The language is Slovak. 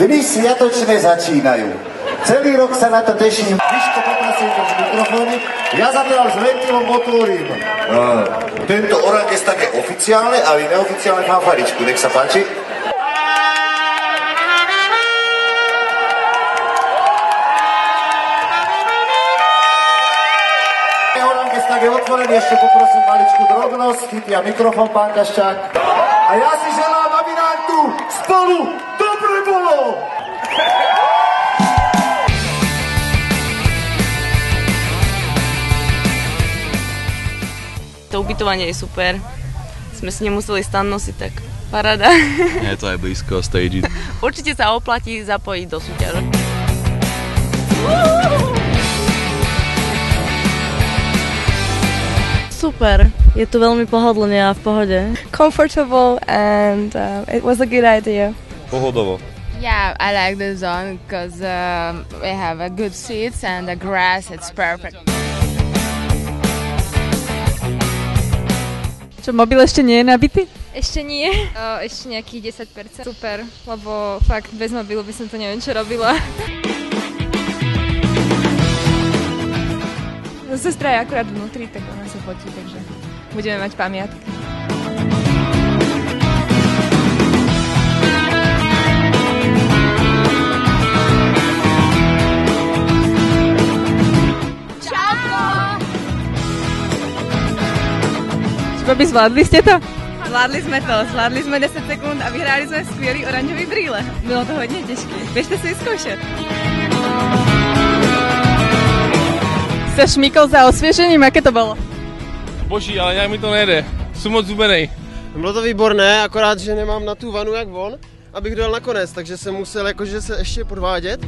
Dny sviatočné začínajú. Celý rok sa na to teším. Miško, poprosím z mikrofóny. Ja zatiaľ s ventilom otvorím. Tento orangest také oficiálne a vy neoficiálne fanfaričku. Nech sa páči. Orangest tak je otvorený. Ešte poprosím maličku drobnosť. Chytia mikrofón, pán Kaščák. A ja si želám, aby nám tu spolu dobre bolo. To ubytovanie je super. Sme si nemuseli stan nosiť, tak paráda. Je to aj blízko stage. Určite sa oplatí zapojiť do súťaže. Super, je tu veľmi pohodlne a v pohode. Comfortable and it was a good idea. Pohodovo. Yeah, I like the zone because we have a good seats and the grass, it's perfect. Čo, mobil ešte nie je nabitý? Ešte nie, ešte nejakých 10%. Super, lebo fakt bez mobilu by som to neviem čo robila. Sestra je akurát vnútri, tak ona sa fotí, takže budeme mať pamiatky. Babi, zvládli ste to? Zvládli sme 10 sekúnd a vyhráli sme skvělý oranžový brýle. Bylo to hodně těžké, běžte si zkoušet. Se šmíkol za osvěžením, jaké to bylo? Boží, ale nějak mi to nejde, jsem moc zubenej. Bylo to výborné, akorát, že nemám na tu vanu jak on, abych dojel nakonec, takže jsem musel jakože se ještě podvádět.